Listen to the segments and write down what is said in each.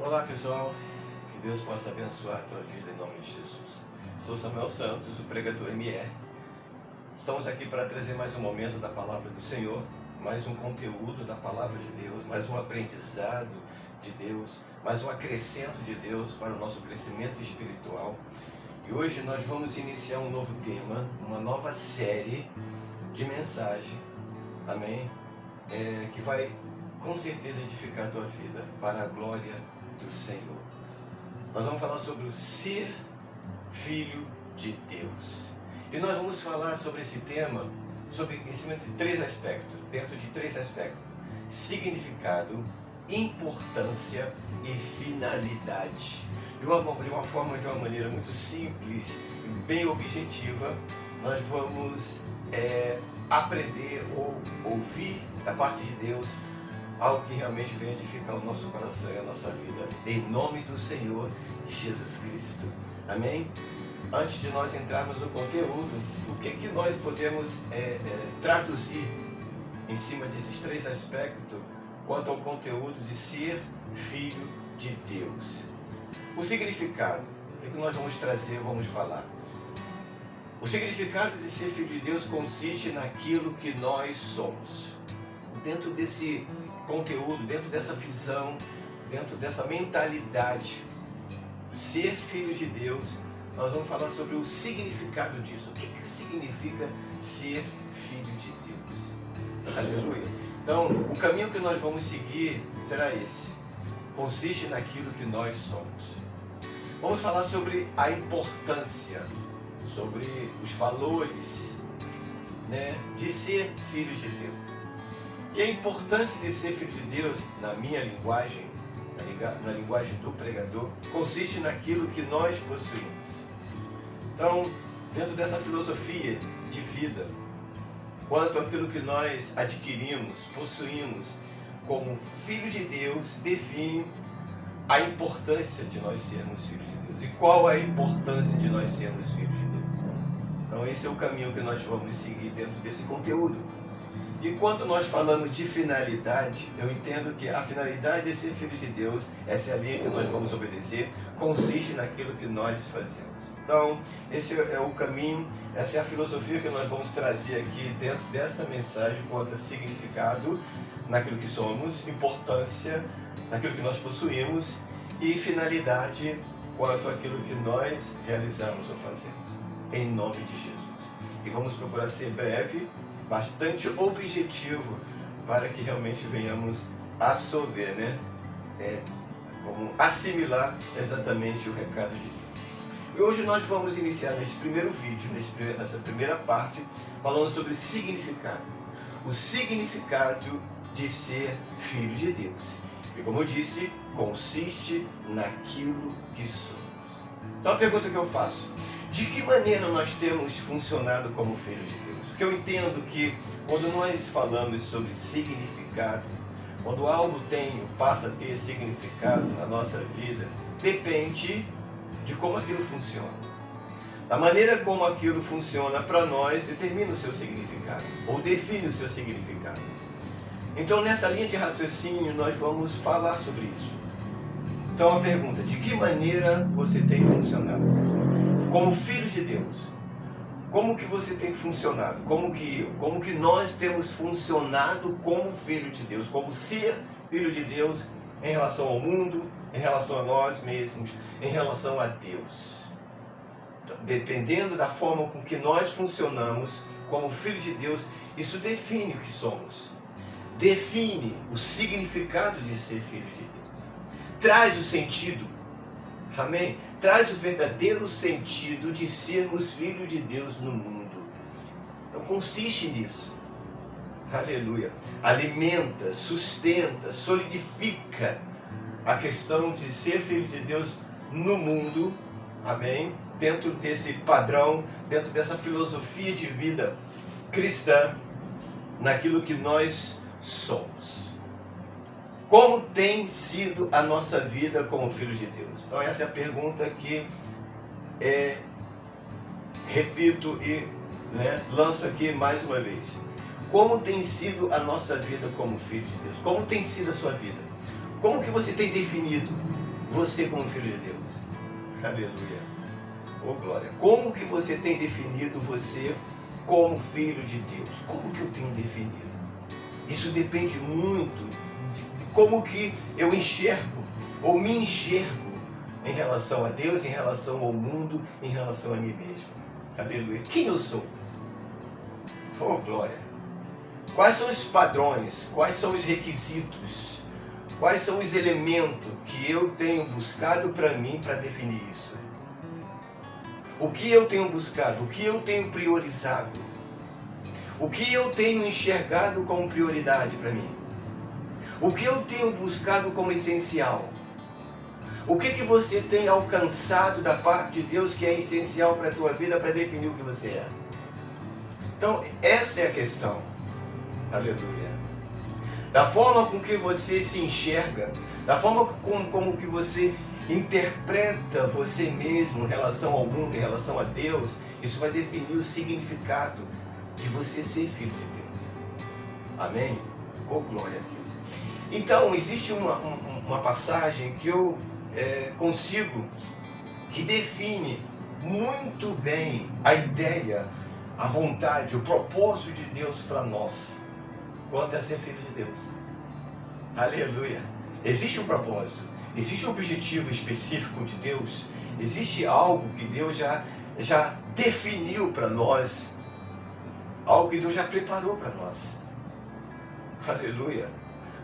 Olá pessoal, que Deus possa abençoar a tua vida em nome de Jesus. Sou Samuel Santos, o pregador MR. Estamos aqui para trazer mais um momento da palavra do Senhor, mais um conteúdo da palavra de Deus, mais um aprendizado de Deus, mais um acrescento de Deus para o nosso crescimento espiritual. E hoje nós vamos iniciar um novo tema, uma nova série de mensagem, amém? Que vai com certeza edificar a tua vida para a glória do Senhor. Nós vamos falar sobre o ser filho de Deus. E nós vamos falar sobre esse tema em cima de três aspectos, dentro de três aspectos: significado, importância e finalidade. De uma maneira muito simples e bem objetiva, nós vamos aprender ou ouvir da parte de Deus algo que realmente venha edificar o nosso coração e a nossa vida, em nome do Senhor Jesus Cristo. Amém? Antes de nós entrarmos no conteúdo, o que nós podemos traduzir em cima desses três aspectos quanto ao conteúdo de ser filho de Deus? O significado, o que nós vamos trazer, vamos falar. O significado de ser filho de Deus consiste naquilo que nós somos. Dentro desse conteúdo, dentro dessa visão, dentro dessa mentalidade, ser filho de Deus, nós vamos falar sobre o significado disso. O que significa ser filho de Deus? Aleluia! Então, o caminho que nós vamos seguir será esse. Consiste naquilo que nós somos. Vamos falar sobre a importância, sobre os valores, de ser filho de Deus. E a importância de ser filho de Deus, na minha linguagem, na linguagem do pregador, consiste naquilo que nós possuímos. Então, dentro dessa filosofia de vida, quanto àquilo que nós adquirimos, possuímos como filho de Deus, define a importância de nós sermos filhos de Deus. E qual a importância de nós sermos filhos de Deus? Então, esse é o caminho que nós vamos seguir dentro desse conteúdo. E quando nós falamos de finalidade, eu entendo que a finalidade de ser filho de Deus, essa é a linha que nós vamos obedecer, consiste naquilo que nós fazemos. Então, esse é o caminho, essa é a filosofia que nós vamos trazer aqui dentro desta mensagem, quanto a significado naquilo que somos, importância naquilo que nós possuímos e finalidade quanto àquilo que nós realizamos ou fazemos, em nome de Jesus. E vamos procurar ser breve, bastante objetivo, para que realmente venhamos absorver, como assimilar exatamente o recado de Deus. E hoje nós vamos iniciar nesse primeiro vídeo, nessa primeira parte, falando sobre significado. O significado de ser filho de Deus. E como eu disse, consiste naquilo que somos. Então a pergunta que eu faço: de que maneira nós temos funcionado como filhos de Deus? Porque eu entendo que quando nós falamos sobre significado, quando algo passa a ter significado na nossa vida, depende de como aquilo funciona. A maneira como aquilo funciona para nós determina o seu significado, ou define o seu significado. Então, nessa linha de raciocínio, nós vamos falar sobre isso. Então, a pergunta: de que maneira você tem funcionado como filho de Deus? Como que você tem funcionado? Como que nós temos funcionado como filho de Deus? Como ser filho de Deus em relação ao mundo, em relação a nós mesmos, em relação a Deus? Então, dependendo da forma com que nós funcionamos como filho de Deus, isso define o que somos. Define o significado de ser filho de Deus. Traz o sentido. Amém? Traz o verdadeiro sentido de sermos filhos de Deus no mundo. Então consiste nisso. Aleluia. Alimenta, sustenta, solidifica a questão de ser filho de Deus no mundo. Amém? Dentro desse padrão, dentro dessa filosofia de vida cristã, naquilo que nós somos. Como tem sido a nossa vida como filho de Deus? Então essa é a pergunta que repito e lanço aqui mais uma vez. Como tem sido a nossa vida como filho de Deus? Como tem sido a sua vida? Como que você tem definido você como filho de Deus? Aleluia. Oh, glória. Como que você tem definido você como filho de Deus? Como que eu tenho definido? Isso depende muito de como que eu enxergo ou me enxergo em relação a Deus, em relação ao mundo, em relação a mim mesmo. Aleluia. Quem eu sou? Oh, glória. Quais são os padrões? Quais são os requisitos? Quais são os elementos que eu tenho buscado para mim para definir isso? O que eu tenho buscado? O que eu tenho priorizado? O que eu tenho enxergado como prioridade para mim? O que eu tenho buscado como essencial? O que você tem alcançado da parte de Deus que é essencial para a tua vida para definir o que você é? Então, essa é a questão. Aleluia. Da forma com que você se enxerga, da forma como que você interpreta você mesmo em relação ao mundo, em relação a Deus, isso vai definir o significado de você ser filho de Deus. Amém? Oh, glória a Deus. Então, existe uma passagem que eu consigo, que define muito bem a ideia, a vontade, o propósito de Deus para nós, quanto a ser filho de Deus. Aleluia. Existe um propósito, existe um objetivo específico de Deus, existe algo que Deus já definiu para nós, algo que Deus já preparou para nós. Aleluia.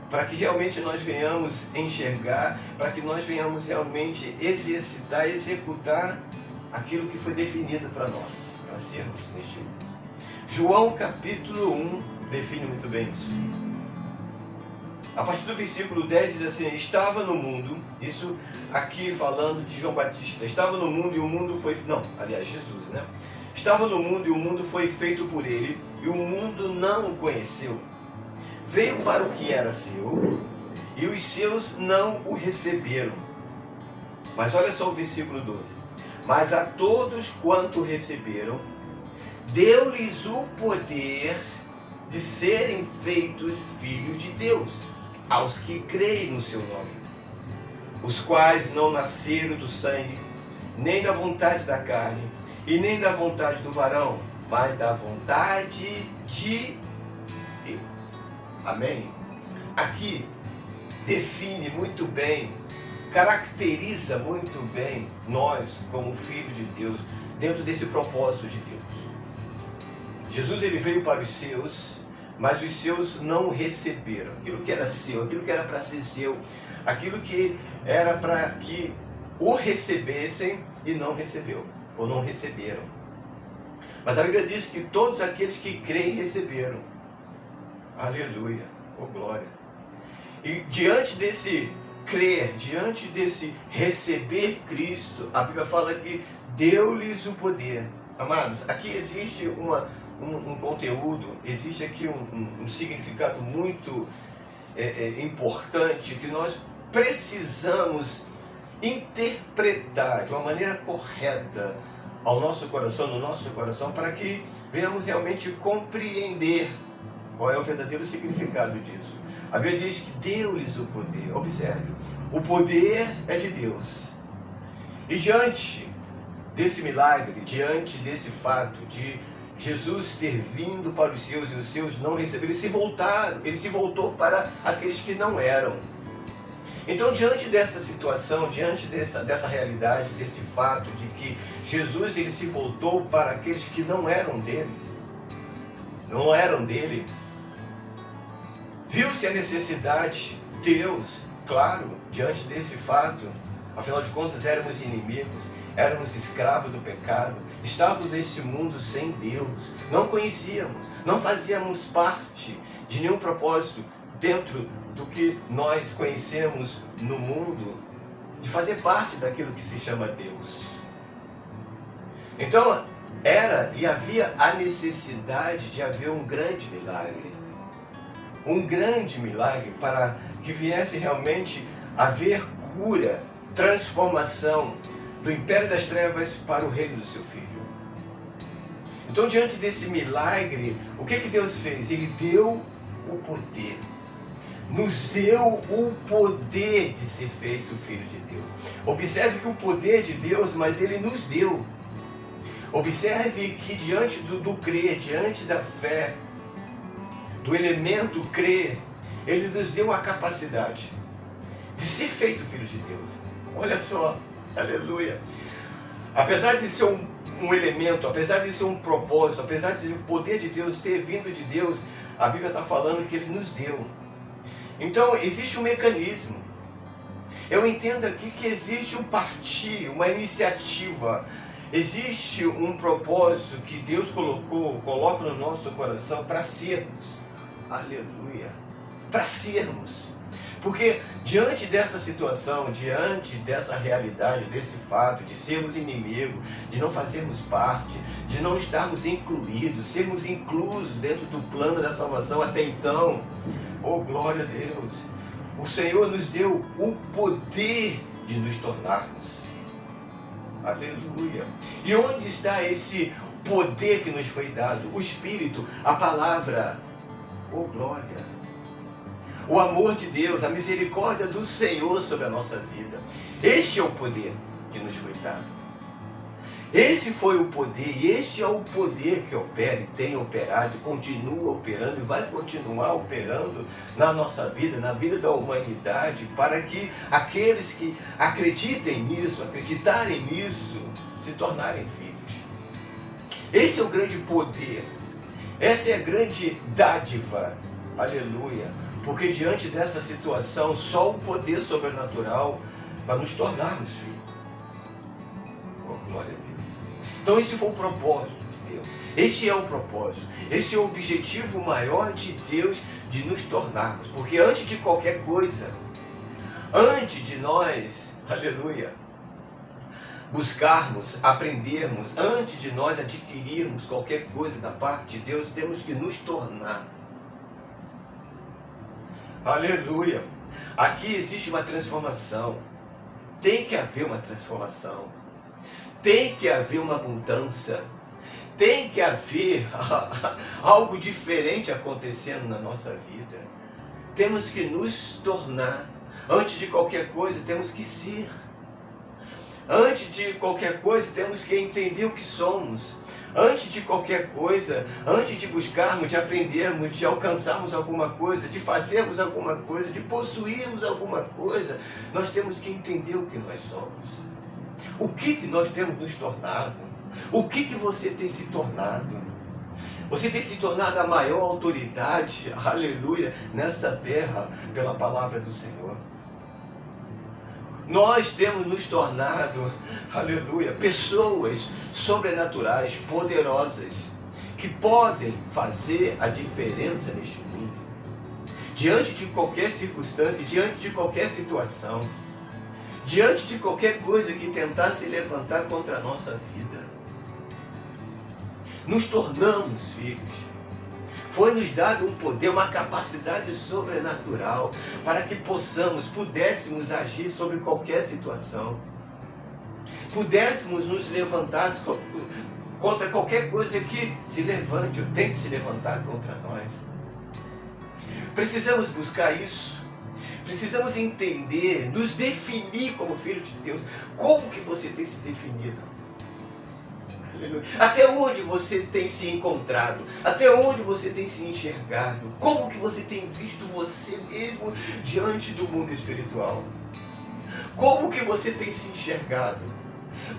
Para que realmente nós venhamos enxergar, para que nós venhamos realmente exercitar, executar aquilo que foi definido para nós, para sermos neste mundo. João capítulo 1 define muito bem isso. A partir do versículo 10 diz assim: estava no mundo, isso aqui falando de João Batista, estava no mundo e o mundo foi, não, aliás, Jesus, né? Estava no mundo e o mundo foi feito por ele e o mundo não o conheceu. Veio para o que era seu e os seus não o receberam. Mas olha só o versículo 12. Mas a todos quanto receberam, deu-lhes o poder de serem feitos filhos de Deus, aos que creem no seu nome, os quais não nasceram do sangue, nem da vontade da carne, e nem da vontade do varão, mas da vontade de Deus. Amém? Aqui define muito bem, caracteriza muito bem nós como filhos de Deus, dentro desse propósito de Deus. Jesus, ele veio para os seus, mas os seus não o receberam. Aquilo que era seu, aquilo que era para ser seu, aquilo que era para que o recebessem e não recebeu, ou não receberam. Mas a Bíblia diz que todos aqueles que creem receberam. Aleluia, oh glória. E diante desse crer, diante desse receber Cristo, a Bíblia fala que deu-lhes o poder. Amados, aqui existe um conteúdo, existe aqui um significado muito importante que nós precisamos interpretar de uma maneira correta ao nosso coração, no nosso coração, para que venhamos realmente compreender qual é o verdadeiro significado disso. A Bíblia diz que deu-lhes o poder. Observe, o poder é de Deus. E diante desse milagre, diante desse fato de Jesus ter vindo para os seus e os seus não receberam, ele se voltou para aqueles que não eram. Então, diante dessa situação, diante dessa realidade, desse fato de que Jesus ele se voltou para aqueles que não eram dele, viu-se a necessidade, Deus, claro, diante desse fato, afinal de contas éramos inimigos, éramos escravos do pecado, estávamos neste mundo sem Deus, não conhecíamos, não fazíamos parte de nenhum propósito dentro do que nós conhecemos no mundo, de fazer parte daquilo que se chama Deus. Então, era e havia a necessidade de haver um grande milagre. Um grande milagre para que viesse realmente haver cura, transformação do império das trevas para o reino do seu Filho. Então, diante desse milagre, o que Deus fez? Ele deu o poder. nos deu o poder de ser feito filho de Deus. Observe que o poder de Deus, mas ele nos deu. Observe que diante do crer, diante da fé, do elemento crer, ele nos deu a capacidade de ser feito filho de Deus. Olha só, aleluia. Apesar de ser um elemento, apesar de ser um propósito, apesar de o poder de Deus ter vindo de Deus, a Bíblia está falando que ele nos deu. Então, existe um mecanismo. Eu entendo aqui que existe um partir, uma iniciativa. Existe um propósito que Deus coloca no nosso coração para sermos. Aleluia. Para sermos. Porque diante dessa situação, diante dessa realidade, desse fato de sermos inimigos, de não fazermos parte, de não estarmos incluídos, sermos inclusos dentro do plano da salvação até então, oh glória a Deus, o Senhor nos deu o poder de nos tornarmos. Aleluia. E onde está esse poder que nos foi dado? O Espírito, a palavra, oh glória. O amor de Deus, a misericórdia do Senhor sobre a nossa vida. Este é o poder que nos foi dado. Esse foi o poder, e este é o poder que opera e tem operado, continua operando e vai continuar operando na nossa vida, na vida da humanidade, para que aqueles que acreditem nisso, acreditarem nisso, se tornarem filhos. Esse é o grande poder, essa é a grande dádiva, aleluia. Porque diante dessa situação, só o poder sobrenatural para nos tornarmos filhos. Oh, glória a Deus. Então esse foi o propósito de Deus. Este é o propósito. Esse é o objetivo maior de Deus de nos tornarmos. Porque antes de qualquer coisa, antes de nós, aleluia, buscarmos, aprendermos, antes de nós adquirirmos qualquer coisa da parte de Deus, temos que nos tornar. Aleluia. Aqui existe uma transformação. Tem que haver uma transformação. Tem que haver uma mudança. Tem que haver algo diferente acontecendo na nossa vida. Temos que nos tornar. Antes de qualquer coisa, temos que ser. Antes de qualquer coisa, temos que entender o que somos. Antes de qualquer coisa, antes de buscarmos, de aprendermos, de alcançarmos alguma coisa, de fazermos alguma coisa, de possuirmos alguma coisa, nós temos que entender o que nós somos. O que nós temos nos tornado? O que você tem se tornado? Você tem se tornado a maior autoridade, aleluia, nesta terra, pela palavra do Senhor. Nós temos nos tornado, aleluia, pessoas sobrenaturais, poderosas, que podem fazer a diferença neste mundo. Diante de qualquer circunstância, diante de qualquer situação, diante de qualquer coisa que tentar se levantar contra a nossa vida. Nos tornamos filhos. Foi-nos dado um poder, uma capacidade sobrenatural para que pudéssemos agir sobre qualquer situação. Pudéssemos nos levantar contra qualquer coisa que se levante ou tente se levantar contra nós. Precisamos buscar isso. Precisamos entender, nos definir como filho de Deus. Como que você tem se definido? Até onde você tem se encontrado? Até onde você tem se enxergado? Como que você tem visto você mesmo diante do mundo espiritual? Como que você tem se enxergado?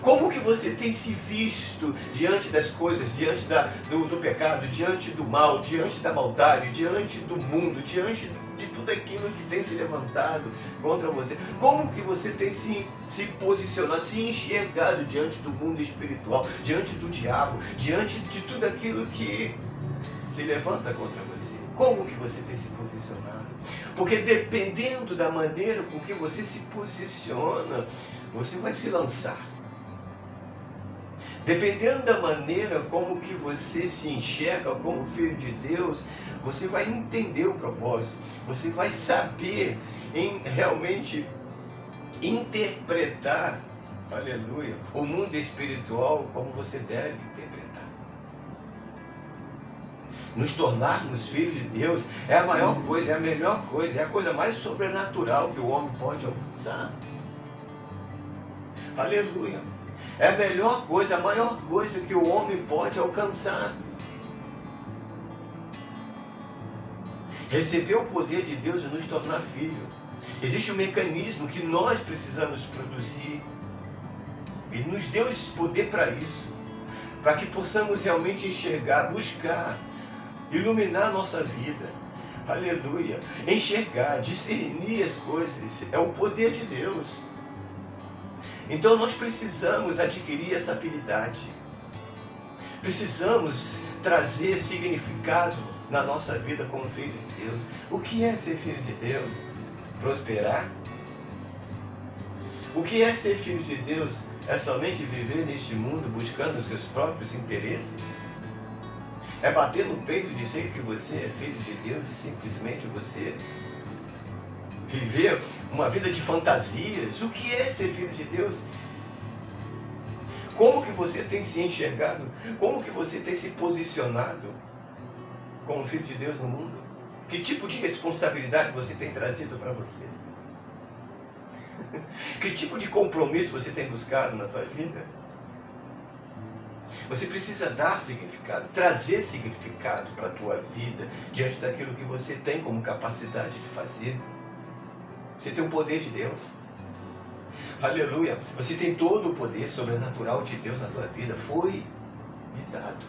Como que você tem se visto diante das coisas, diante do pecado, diante do mal, diante da maldade, diante do mundo, diante de tudo aquilo que tem se levantado contra você? Como que você tem se posicionado, se enxergado diante do mundo espiritual, diante do diabo, diante de tudo aquilo que se levanta contra você? Como que você tem se posicionado? Porque dependendo da maneira com que você se posiciona, você vai se lançar. Dependendo da maneira como que você se enxerga como filho de Deus, você vai entender o propósito. Você vai saber realmente interpretar, aleluia, o mundo espiritual como você deve interpretar. nos tornarmos filhos de Deus é a maior coisa, é a melhor coisa, é a coisa mais sobrenatural que o homem pode alcançar. Aleluia. É a melhor coisa, a maior coisa que o homem pode alcançar. Receber o poder de Deus e nos tornar filho. Existe um mecanismo que nós precisamos produzir. Ele nos deu esse poder para isso. Para que possamos realmente enxergar, buscar, iluminar a nossa vida. Aleluia. Enxergar, discernir as coisas. É o poder de Deus. Então nós precisamos adquirir essa habilidade. Precisamos trazer significado na nossa vida como filho de Deus. O que é ser filho de Deus? Prosperar? O que é ser filho de Deus? É somente viver neste mundo buscando os seus próprios interesses? É bater no peito e dizer que você é filho de Deus e simplesmente você viver uma vida de fantasias? O que é ser filho de Deus? Como que você tem se enxergado? Como que você tem se posicionado como filho de Deus no mundo? Que tipo de responsabilidade você tem trazido para você? Que tipo de compromisso você tem buscado na tua vida? Você precisa dar significado, trazer significado para a tua vida diante daquilo que você tem como capacidade de fazer. Você tem o poder de Deus. Aleluia. Você tem todo o poder sobrenatural de Deus na tua vida. Foi lhe dado.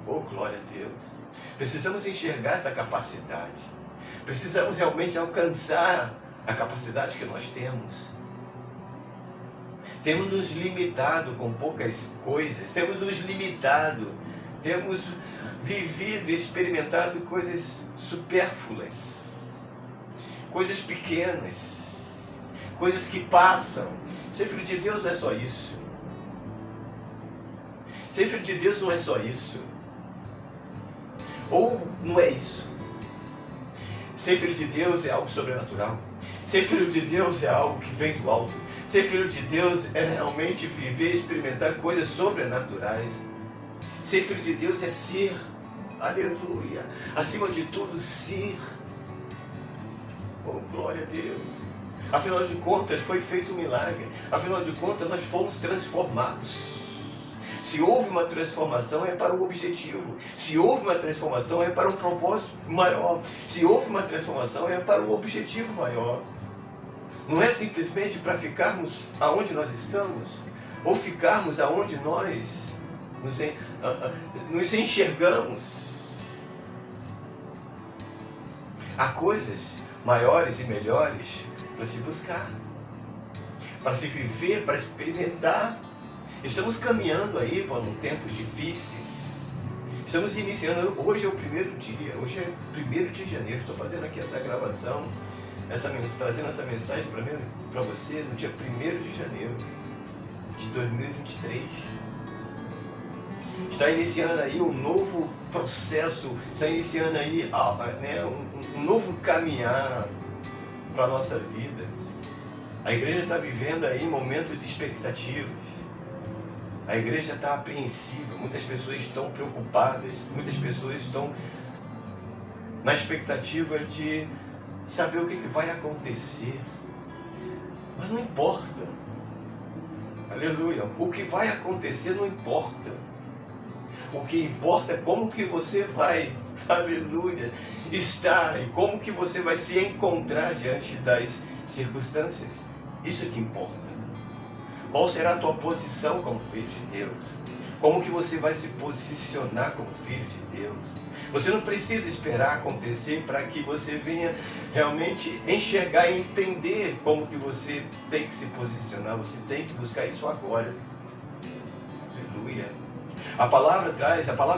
Oh, glória a Deus. Precisamos enxergar esta capacidade. Precisamos realmente alcançar a capacidade que nós temos. Temos nos limitado com poucas coisas. Temos nos limitado. Temos vivido e experimentado coisas supérfluas. Coisas pequenas. Coisas que passam. Ser filho de Deus não é só isso. Ser filho de Deus não é só isso. Ou não é isso. Ser filho de Deus é algo sobrenatural. Ser filho de Deus é algo que vem do alto. Ser filho de Deus é realmente viver e experimentar coisas sobrenaturais. Ser filho de Deus é ser, aleluia, acima de tudo, ser. Oh, glória a Deus. Afinal de contas, foi feito um milagre. Afinal de contas, nós fomos transformados. Se houve uma transformação, é para um objetivo. Se houve uma transformação, é para um propósito maior. Se houve uma transformação, é para um objetivo maior. Não é simplesmente para ficarmos aonde nós estamos, ou ficarmos aonde nós nos enxergamos. Há coisas maiores e melhores para se buscar, para se viver, para experimentar. Estamos caminhando aí para tempos difíceis. Estamos iniciando, hoje é o primeiro dia, hoje é 1º de janeiro, estou fazendo aqui essa gravação, trazendo essa mensagem para você no dia 1º de janeiro de 2023. Está iniciando aí um novo processo, está iniciando aí um novo caminhar para a nossa vida. A igreja está vivendo aí momentos de expectativas. A igreja está apreensiva, muitas pessoas estão preocupadas, muitas pessoas estão na expectativa de saber o que vai acontecer. Mas não importa. Aleluia. O que vai acontecer não importa. O que importa é como que você vai, aleluia, estar e como que você vai se encontrar diante das circunstâncias. Isso é que importa. Qual será a tua posição como filho de Deus? Como que você vai se posicionar como filho de Deus? Você não precisa esperar acontecer para que você venha realmente enxergar e entender como que você tem que se posicionar. Você tem que buscar isso agora. Aleluia. A palavra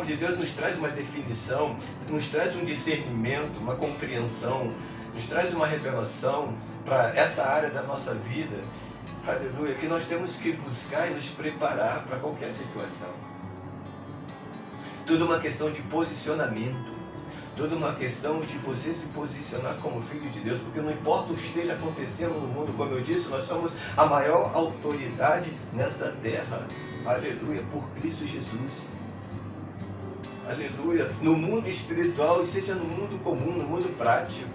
de Deus nos traz uma definição, nos traz um discernimento, uma compreensão, nos traz uma revelação para essa área da nossa vida. Aleluia, que nós temos que buscar e nos preparar para qualquer situação. Tudo uma questão de posicionamento. Tudo uma questão de você se posicionar como filho de Deus, porque não importa o que esteja acontecendo no mundo, como eu disse, nós somos a maior autoridade nesta terra. Aleluia, por Cristo Jesus. aleluia, no mundo espiritual e seja no mundo comum, no mundo prático.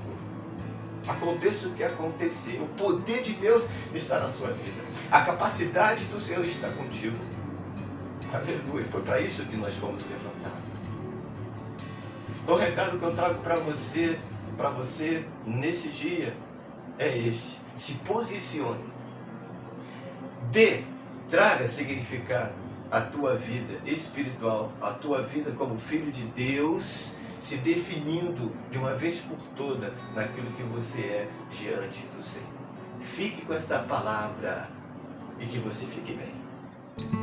Aconteça o que acontecer, o poder de Deus está na sua vida. A capacidade do Senhor está contigo. Aleluia, foi para isso que nós fomos levantados. Então o recado que eu trago para você nesse dia é este: se posicione, traga significado à tua vida espiritual, à tua vida como filho de Deus, se definindo de uma vez por toda naquilo que você é diante do Senhor. Fique com esta palavra e que você fique bem.